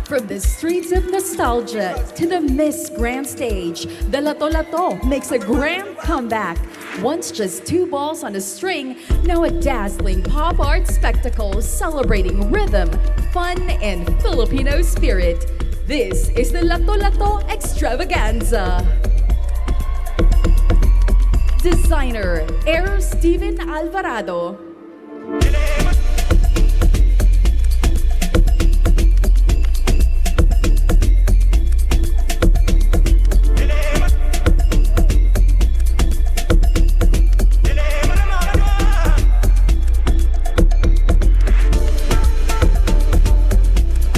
From the streets of nostalgia to the Miss Grand Stage, the Lato-Lato makes a grand comeback. Once just two balls on a string, now a dazzling pop art spectacle celebrating rhythm, fun, and Filipino spirit. This is the Lato-Lato Extravaganza. Designer, Air Steven Alvarado.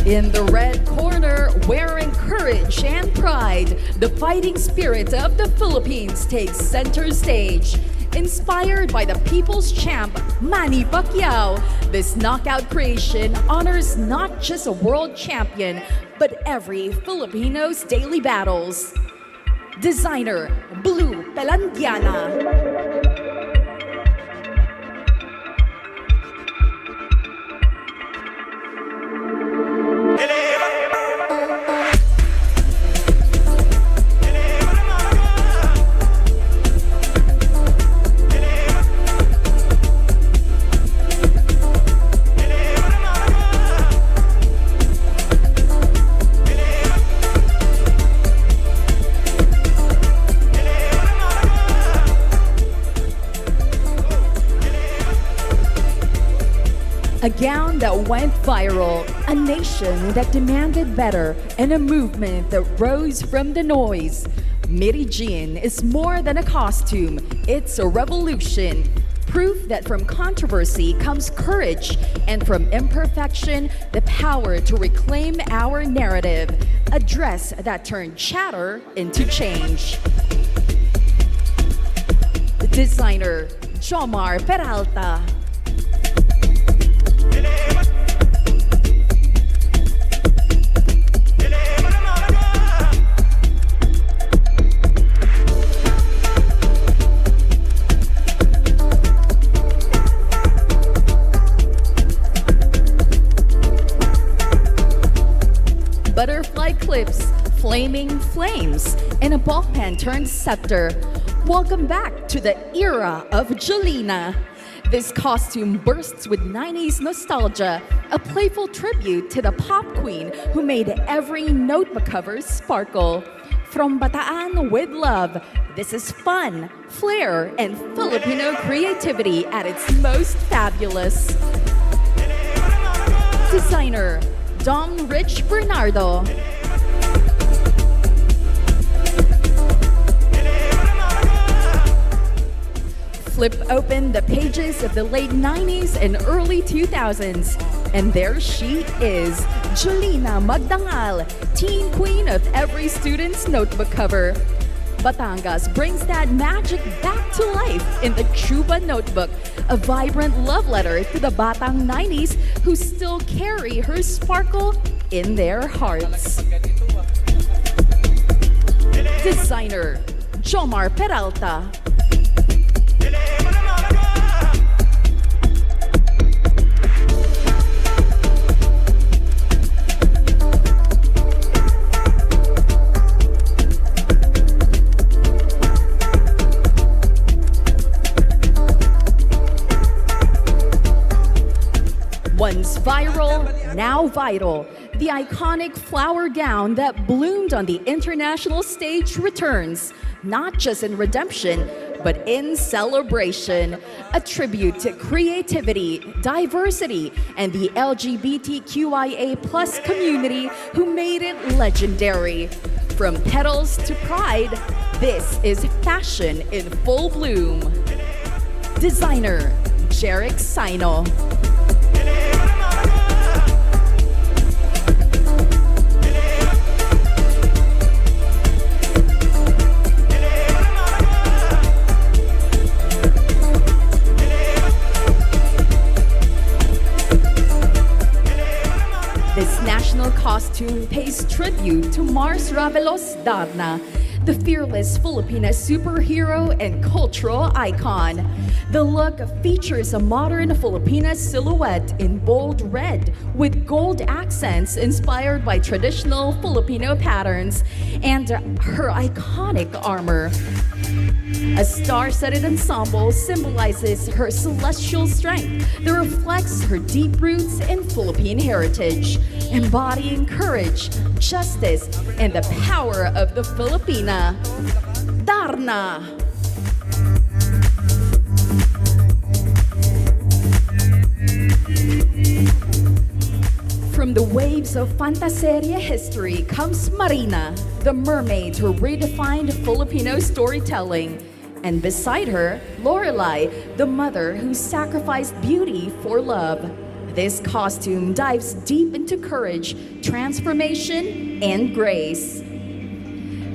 In the red corner, wearing courage and pride, the fighting spirit of the Philippines takes center stage. Inspired by the people's champ, Manny Pacquiao, this knockout creation honors not just a world champion, but every Filipino's daily battles. Designer, Blue Pelandiana. A gown that went viral, a nation that demanded better, and a movement that rose from the noise. 𝑪𝑉𝑬𝑗𝑚 is more than a costume, it's a revolution. Proof that from controversy comes courage, and from imperfection, the power to reclaim our narrative. A dress that turned chatter into change. Designer, Jomar Peralta. Butterfly clips, flaming flames, and a ball pen turned scepter. Welcome back to the era of Jolina. This costume bursts with 90s nostalgia, a playful tribute to the pop queen who made every notebook cover sparkle. From Bataan with love, this is fun, flair, and Filipino creativity at its most fabulous. Designer, Dom Rich Bernardo. Flip open the pages of the late 90s and early 2000s, and there she is, Jolina Magdangal, teen queen of every student's notebook cover. Batangas brings that magic back to life in the Cuba Notebook, a vibrant love letter to the Batang 90s who still carry her sparkle in their hearts. Designer, Jomar Peralta. Once viral, now vital. The iconic flower gown that bloomed on the international stage returns, not just in redemption, but in celebration. A tribute to creativity, diversity, and the LGBTQIA+ community who made it legendary. From petals to pride, this is fashion in full bloom. Designer, Jeric Sino. This national costume pays tribute to Mars Ravelos Darna. the fearless Filipina superhero and cultural icon. The look features a modern Filipina silhouette in bold red with gold accents inspired by traditional Filipino patterns and her iconic armor. A star-studded ensemble symbolizes her celestial strength that reflects her deep roots in Philippine heritage, embodying courage, justice, and the power of the Filipina. Darna! From the waves of fantaseria history comes Marina, the mermaid who redefined Filipino storytelling. And beside her, Lorelai, the mother who sacrificed beauty for love. This costume dives deep into courage, transformation, and grace.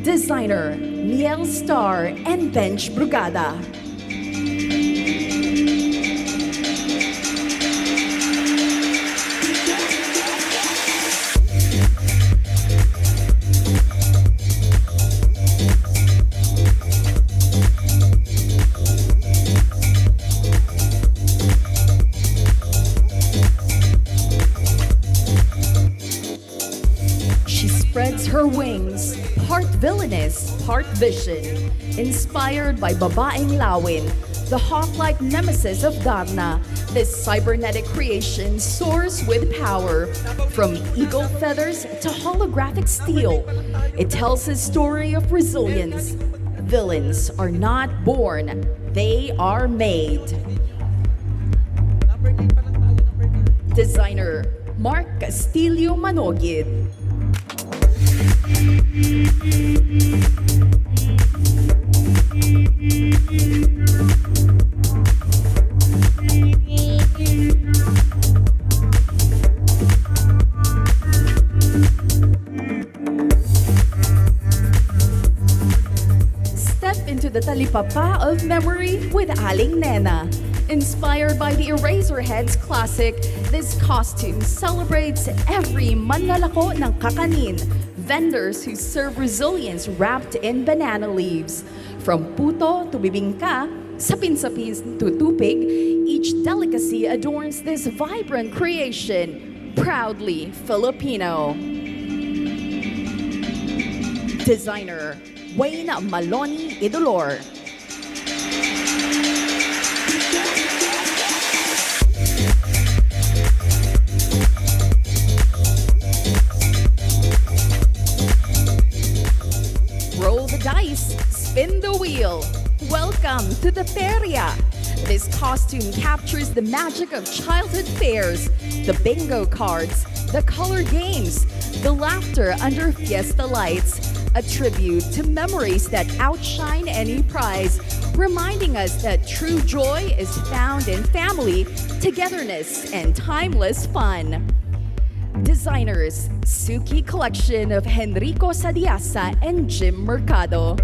Designer, Miel Star and Bench Brugada. Her wings, part villainous, part vision. Inspired by Babaeng Lawin, the hawk-like nemesis of Darna, this cybernetic creation soars with power. From eagle feathers to holographic steel, it tells a story of resilience. Villains are not born, they are made. Designer, Mark Castillo Manogid. Step into the talipapa of memory with Aling Nena. Inspired by the Eraserheads classic, this costume celebrates every manlalako ng kakanin, vendors who serve resilience wrapped in banana leaves. From puto to bibingka, sapin-sapin to tupig, each delicacy adorns this vibrant creation, proudly Filipino. Designer, Wayne Maloney Idolor. Roll the dice, spin the wheel. Welcome to the feria. This costume captures the magic of childhood fairs, the bingo cards, the color games, the laughter under fiesta lights, a tribute to memories that outshine any prize, reminding us that true joy is found in family, togetherness, and timeless fun. Designers, Suki collection of Henrico Sadiasa and Jim Mercado.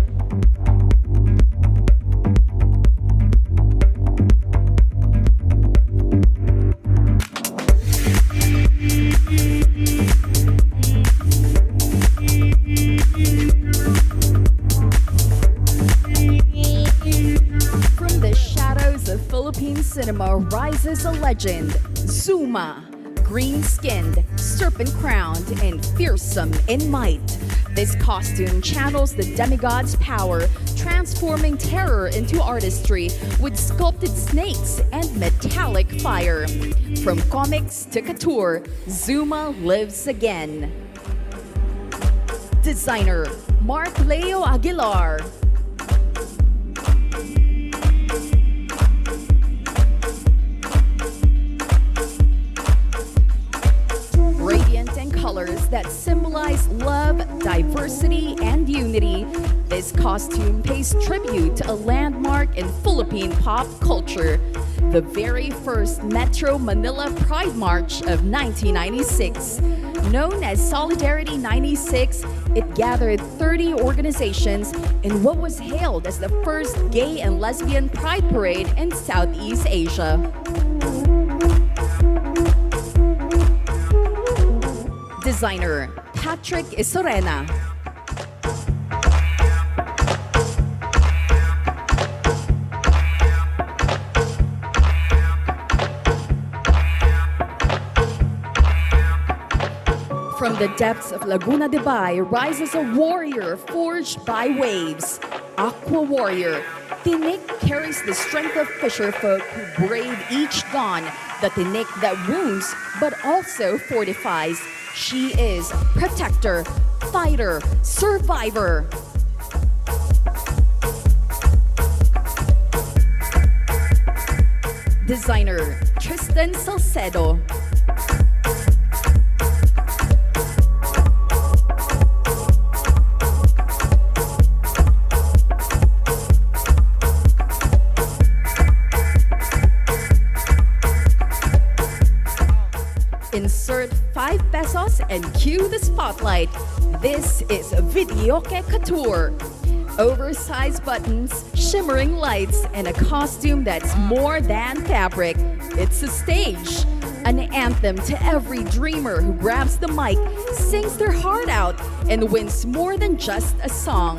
From the shadows of Philippine cinema rises a legend, Zuma. Green-skinned, serpent-crowned, and fearsome in might. This costume channels the demigod's power, transforming terror into artistry with sculpted snakes and metallic fire. From comics to couture, Zuma lives again. Designer, Mark Leo Aguilar. Colors that symbolize love, diversity, and unity, this costume pays tribute to a landmark in Philippine pop culture, the very first Metro Manila Pride March of 1996. Known as Solidarity 96, it gathered 30 organizations in what was hailed as the first gay and lesbian pride parade in Southeast Asia. Designer, Patrick Isorena. the depths of Laguna de Bay rises a warrior forged by waves. Aqua Warrior. Tinik carries the strength of fisherfolk who brave each dawn. The tinik that wounds but also fortifies. She is protector, fighter, survivor. Designer Tristan Salcedo. Insert 5 pesos and cue the spotlight. This is 𝑪𝒉𝒂𝒂𝒂𝒂💏. Oversized buttons, shimmering lights, and a costume that's more than fabric. It's a stage, an anthem to every dreamer who grabs the mic, sings their heart out, and wins more than just a song.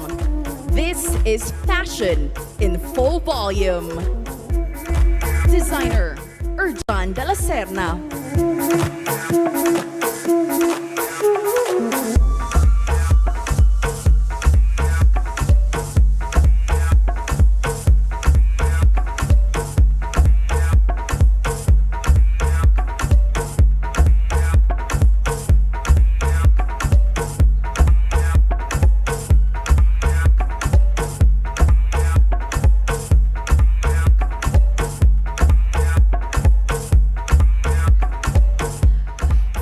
This is fashion in full volume. Designer Erjan de la Serna.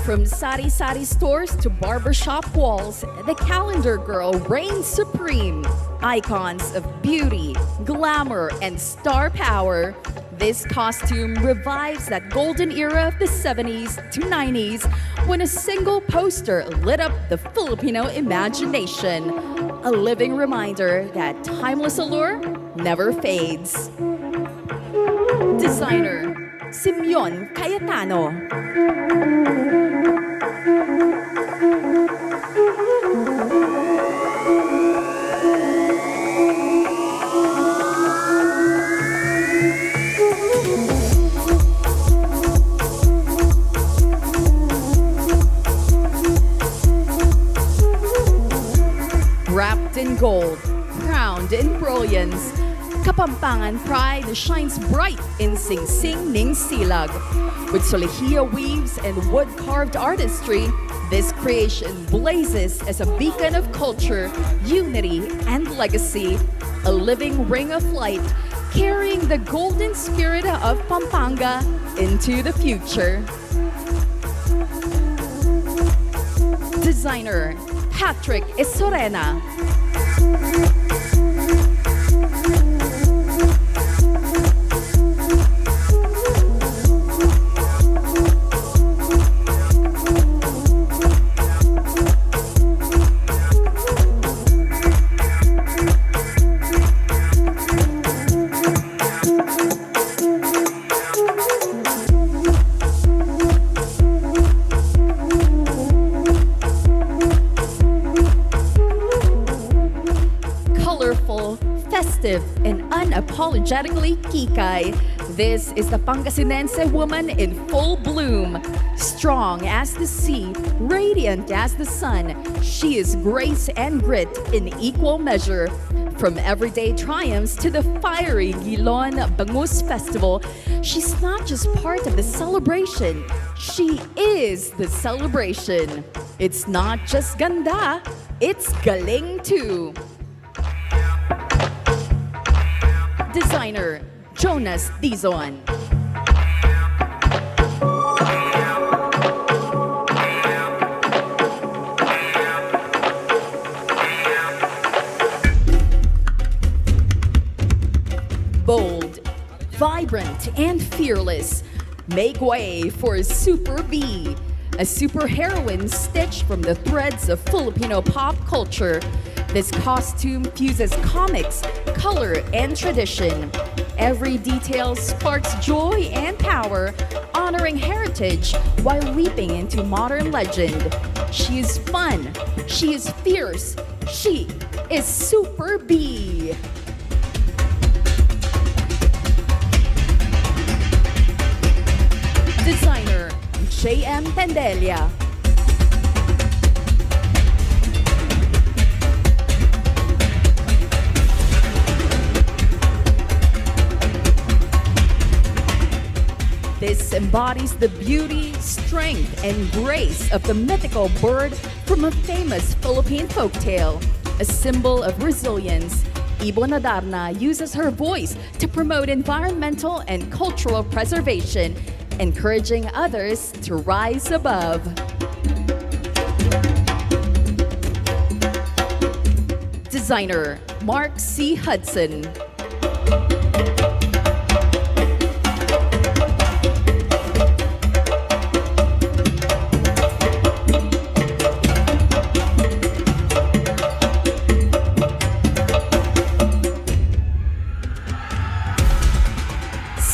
From sari-sari stores to barbershop walls, the calendar girl reigns supreme. Icons of beauty, glamour, and star power. This costume revives that golden era of the 70s to 90s when a single poster lit up the Filipino imagination. A living reminder that timeless allure never fades. Designer Simeon Cayetano. Wrapped in gold, crowned in brilliance, Kapampangan pride shines bright in Sing Sing Ning Silag. With solihia weaves and wood-carved artistry, this creation blazes as a beacon of culture, unity, and legacy. A living ring of light, carrying the golden spirit of Pampanga into the future. Designer Patrick Esorena. Festive and unapologetically kikay. This is the Pangasinense woman in full bloom. Strong as the sea, radiant as the sun, she is grace and grit in equal measure. From everyday triumphs to the fiery Gilon Bangus Festival, she's not just part of the celebration, she is the celebration. It's not just ganda, it's galing too. Designer Jonas Dizon. Bold, vibrant, and fearless, make way for Super B, a superheroine stitched from the threads of Filipino pop culture. This costume fuses comics, color, and tradition. Every detail sparks joy and power, honoring heritage while leaping into modern legend. She is fun, she is fierce, she is Super B. Designer J.M. Pendelia. This embodies the beauty, strength, and grace of the mythical bird from a famous Philippine folktale. A symbol of resilience, Ibon Adarna uses her voice to promote environmental and cultural preservation, encouraging others to rise above. Designer, Mark C. Hudson.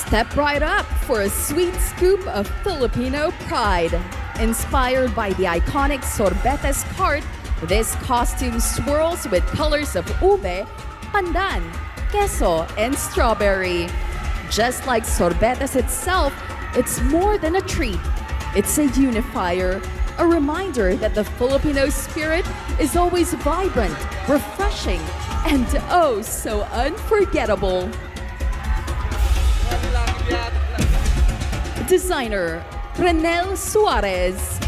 Step right up for a sweet scoop of Filipino pride. Inspired by the iconic sorbetes cart, this costume swirls with colors of ube, pandan, queso, and strawberry. Just like sorbetes itself, it's more than a treat. It's a unifier, a reminder that the Filipino spirit is always vibrant, refreshing, and oh so unforgettable. Designer, Renel Suarez.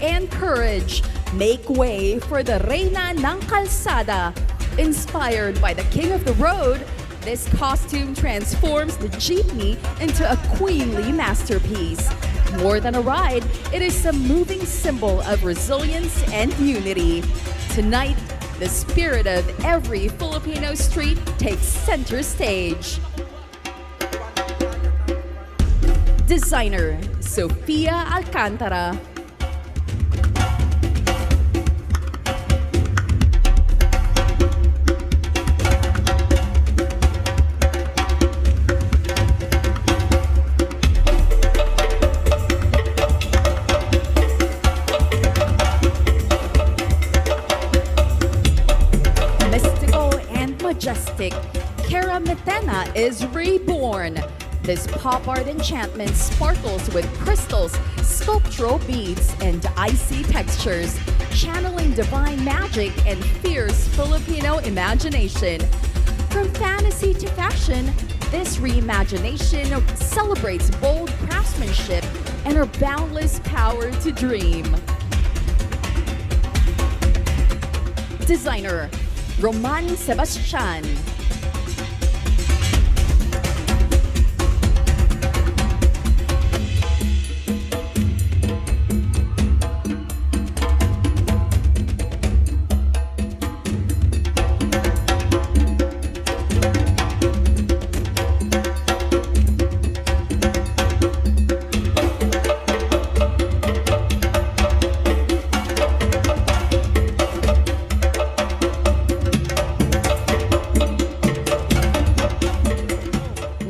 And courage make way for the Reina ng Calzada. Inspired by the King of the Road, this costume transforms the jeepney into a queenly masterpiece. More than a ride, it is a moving symbol of resilience and unity. Tonight, the spirit of every Filipino street takes center stage. Designer, Sofia Alcantara. Majestic, Karamitena is reborn. This pop art enchantment sparkles with crystals, sculptural beads, and icy textures, channeling divine magic and fierce Filipino imagination. From fantasy to fashion, this reimagination celebrates bold craftsmanship and our boundless power to dream. Designer, Roman Sebastian.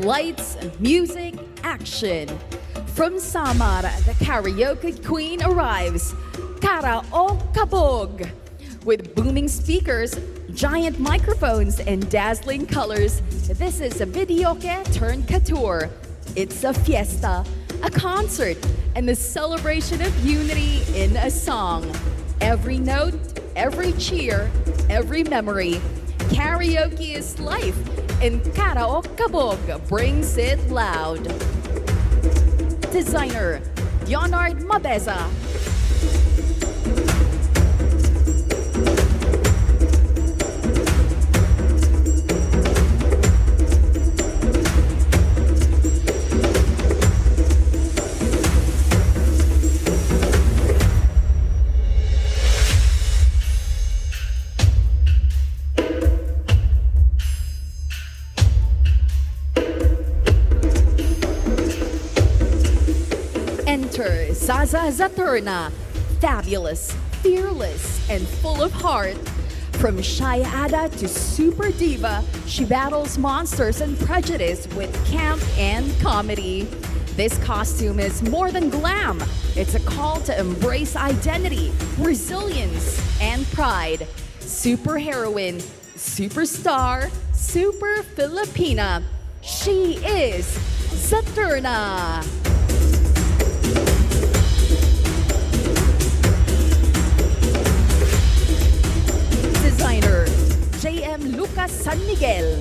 Lights, music, action. From Samar, the karaoke queen arrives, 𝑬𝒂𝒏𝒅. With booming speakers, giant microphones, and dazzling colors, this is a 𝑪𝑉𝑬𝒂𝒏𝒅. It's a fiesta, a concert, and the celebration of unity in a song. Every note, every cheer, every memory. Karaoke is life, and 𝑬𝒂𝒏𝒅 brings it loud. Designer, Leonard Mabeza. 𝑑𝒓𝒂𝒏𝒅, fabulous, fearless, and full of heart. From shy Ada to super diva, she battles monsters and prejudice with camp and comedy. This costume is more than glam. It's a call to embrace identity, resilience, and pride. Super heroine, superstar, super Filipina. She is Saturna. Designer, J.M. Lucas San Miguel.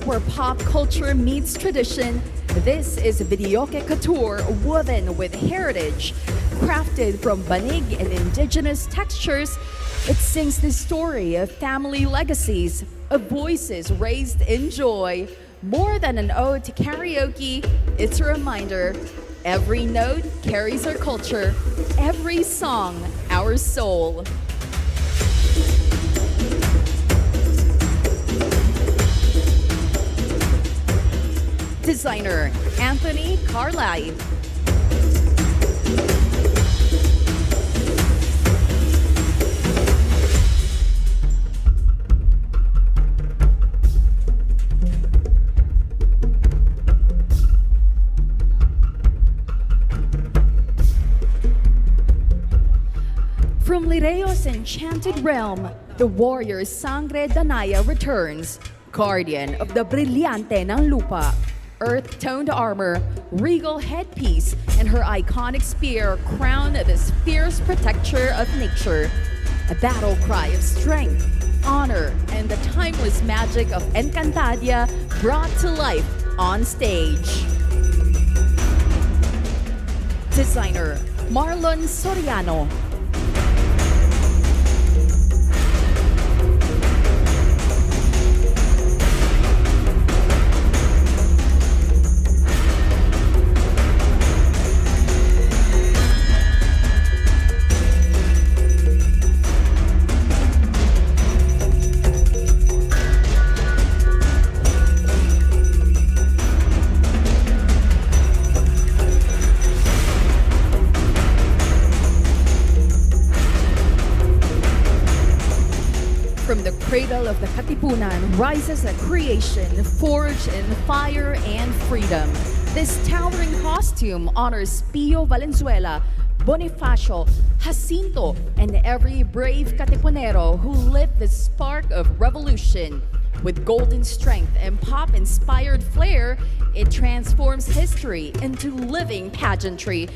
Where pop culture meets tradition, this is videoke couture woven with heritage. Crafted from banig and indigenous textures, it sings the story of family legacies, of voices raised in joy. More than an ode to karaoke, it's a reminder. Every note carries our culture, every song our soul. Designer, Anthony Carlyle. From Lireo's enchanted realm, the warrior Sangre Danaya returns, guardian of the Brillante ng Lupa. Earth-toned armor, regal headpiece, and her iconic spear crown this fierce protector of nature. A battle cry of strength, honor, and the timeless magic of Encantadia brought to life on stage. Designer, Marlon Soriano. From the cradle of the Katipunan rises a creation forged in fire and freedom. This towering costume honors Pio Valenzuela, Bonifacio, Jacinto, and every brave Katipunero who lit the spark of revolution. With golden strength and pop-inspired flair, it transforms history into living pageantry.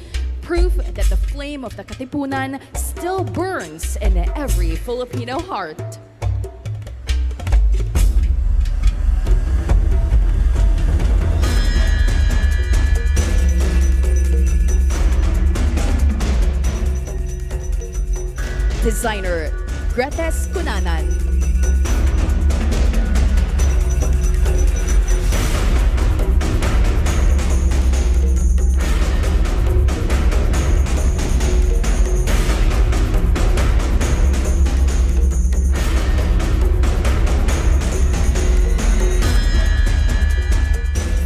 Proof that the flame of the Katipunan still burns in every Filipino heart. Designer, Gretes Cunanan.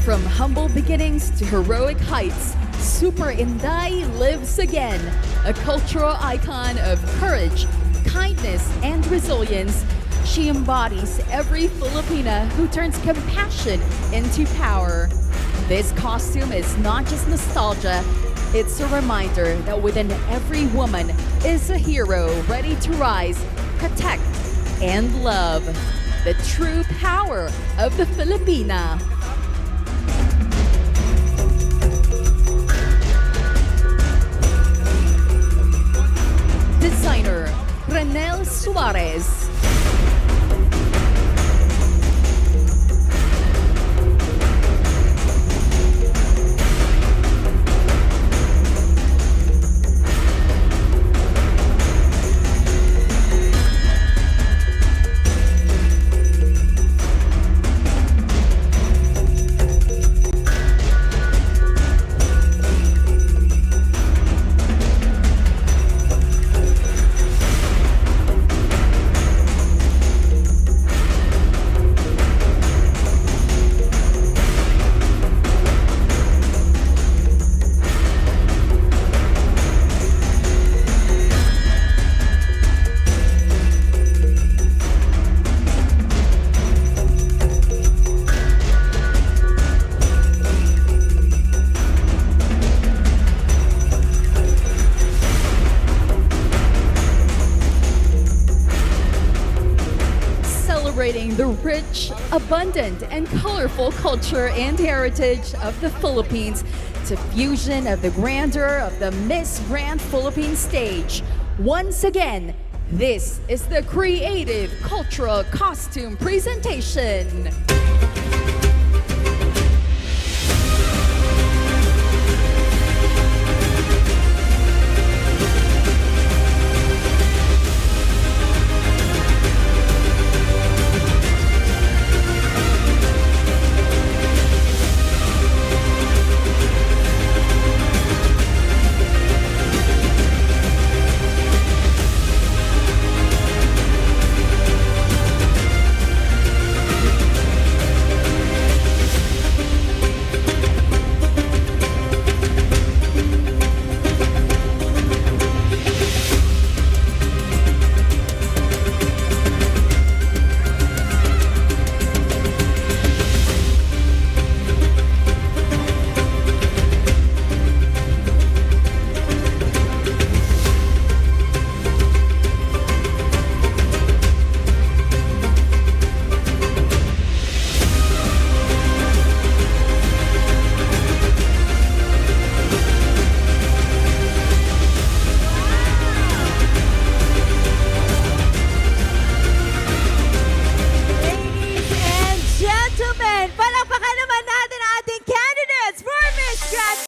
From humble beginnings to heroic heights, Super Inday lives again, a cultural icon of courage, kindness, and resilience. She embodies every Filipina who turns compassion into power. This costume is not just nostalgia, it's a reminder that within every woman is a hero ready to rise, protect, and love. The true power of the Filipina. Designer, Renel Suarez. celebrating the rich, abundant, and colorful culture and heritage of the Philippines to fusion of the grandeur of the Miss Grand Philippines stage. Once again, this is the Creative Cultural Costume Presentation.